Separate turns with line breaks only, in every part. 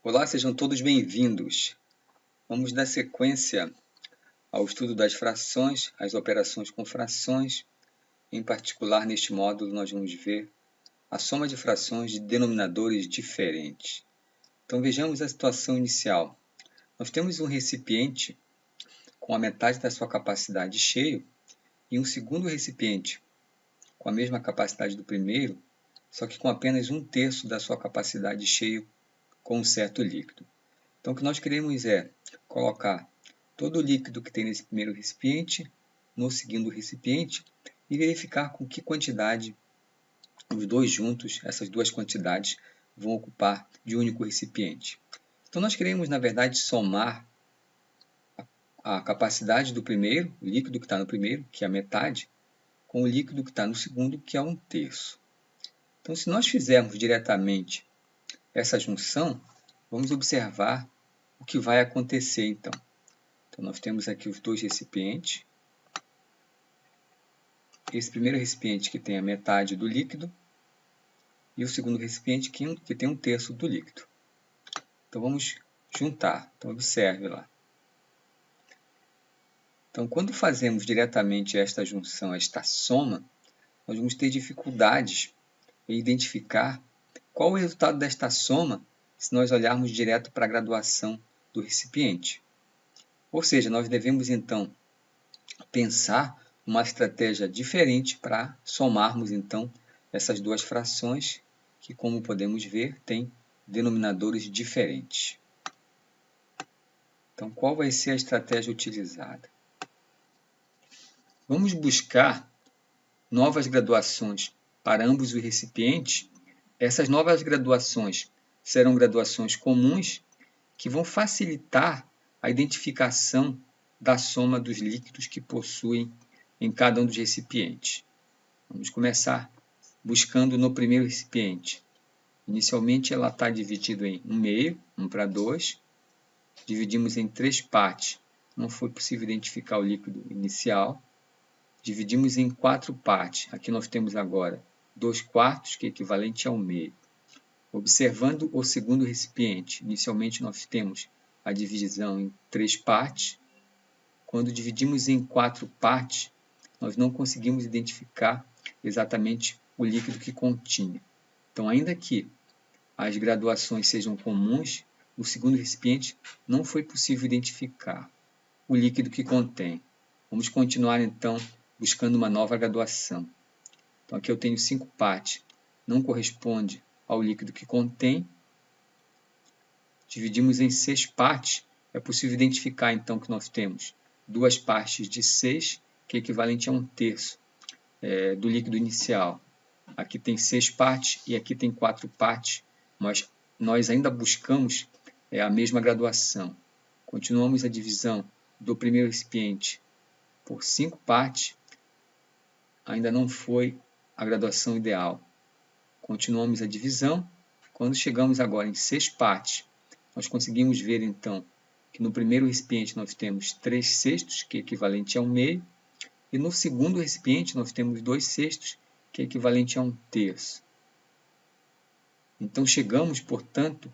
Olá, sejam todos bem-vindos. Vamos dar sequência ao estudo das frações, as operações com frações. Em particular, neste módulo, nós vamos ver a soma de frações de denominadores diferentes. Então, vejamos a situação inicial. Nós temos um recipiente com a metade da sua capacidade cheio e um segundo recipiente com a mesma capacidade do primeiro, só que com apenas 1/3 da sua capacidade cheio com um certo líquido. Então, o que nós queremos é colocar todo o líquido que tem nesse primeiro recipiente no segundo recipiente e verificar com que quantidade os dois juntos, essas duas quantidades, vão ocupar de um único recipiente. Então, nós queremos, na verdade, somar a capacidade do primeiro, o líquido que está no primeiro, que é a metade, com o líquido que está no segundo, que é 1/3. Então, se nós fizermos diretamente essa junção, vamos observar o que vai acontecer então. Então, nós temos aqui os dois recipientes. Esse primeiro recipiente que tem a metade do líquido e o segundo recipiente que tem 1/3 do líquido. Então, vamos juntar. Então, observe lá. Então, quando fazemos diretamente esta junção, esta soma, nós vamos ter dificuldades em identificar qual o resultado desta soma se nós olharmos direto para a graduação do recipiente. Ou seja, nós devemos, então, pensar uma estratégia diferente para somarmos, então, essas duas frações que, como podemos ver, têm denominadores diferentes. Então, qual vai ser a estratégia utilizada? Vamos buscar novas graduações para ambos os recipientes. Essas novas graduações serão graduações comuns que vão facilitar a identificação da soma dos líquidos que possuem em cada um dos recipientes. Vamos começar buscando no primeiro recipiente. Inicialmente ela está dividida em 1/2, 1/2. Dividimos em 3 partes. Não foi possível identificar o líquido inicial. Dividimos em 4 partes. Aqui nós temos agora 2/4, que é equivalente a 1/2. Observando o segundo recipiente, inicialmente nós temos a divisão em 3 partes. Quando dividimos em 4 partes, nós não conseguimos identificar exatamente o líquido que continha. Então, ainda que as graduações sejam comuns, no segundo recipiente não foi possível identificar o líquido que contém. Vamos continuar, então, buscando uma nova graduação. Então, aqui eu tenho 5 partes. Não corresponde ao líquido que contém. Dividimos em 6 partes. É possível identificar, então, que nós temos 2 partes de 6, que é equivalente a 1/3 do líquido inicial. Aqui tem 6 partes e aqui tem 4 partes, mas nós ainda buscamos a mesma graduação. Continuamos a divisão do primeiro recipiente por 5 partes, ainda não foi a graduação ideal. Continuamos a divisão. Quando chegamos agora em 6 partes, nós conseguimos ver então que no primeiro recipiente nós temos 3/6, que é equivalente a 1/2, e no segundo recipiente nós temos 2/6, que é equivalente a 1/3. Então chegamos, portanto,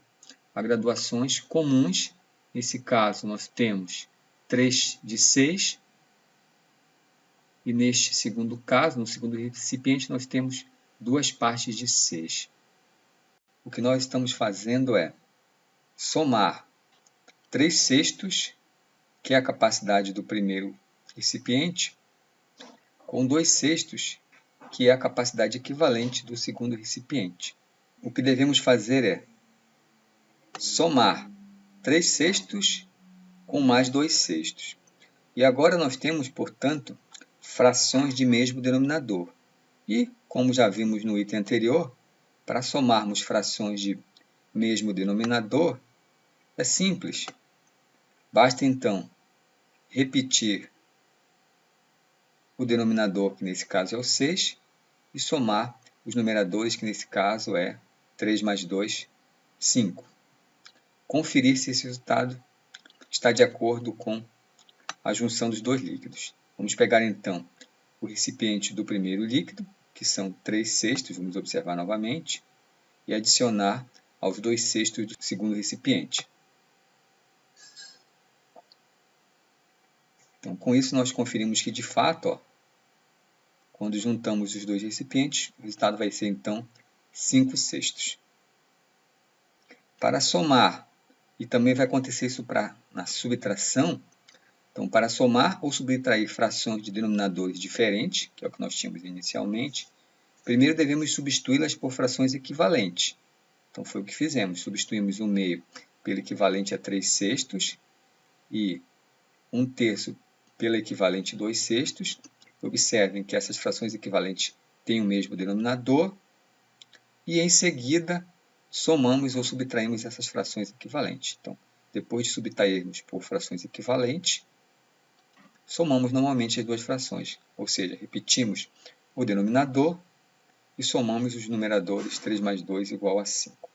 a graduações comuns. Nesse caso nós temos 3 de 6, e neste segundo caso, no segundo recipiente, nós temos 2 partes de 6. O que nós estamos fazendo é somar 3/6, que é a capacidade do primeiro recipiente, com 2/6, que é a capacidade equivalente do segundo recipiente. O que devemos fazer é somar 3/6 com mais 2/6. E agora nós temos, portanto, frações de mesmo denominador. E, como já vimos no item anterior, para somarmos frações de mesmo denominador, é simples. Basta, então, repetir o denominador, que nesse caso é o 6, e somar os numeradores, que nesse caso é 3 mais 2, 5. Conferir se esse resultado está de acordo com a junção dos dois líquidos. Vamos pegar, então, o recipiente do primeiro líquido, que são 3/6, vamos observar novamente, e adicionar aos 2/6 do segundo recipiente. Então, com isso, nós conferimos que, de fato, quando juntamos os dois recipientes, o resultado vai ser, então, 5/6. Para somar, e também vai acontecer isso na subtração, então, para somar ou subtrair frações de denominadores diferentes, que é o que nós tínhamos inicialmente, primeiro devemos substituí-las por frações equivalentes. Então, foi o que fizemos. Substituímos o meio pelo equivalente a 3/6 e 1/3 pelo equivalente a 2/6. Observem que essas frações equivalentes têm o mesmo denominador. E, em seguida, somamos ou subtraímos essas frações equivalentes. Então, depois de subtrairmos por frações equivalentes, somamos normalmente as duas frações. Ou seja, repetimos o denominador e somamos os numeradores 3 mais 2 igual a 5.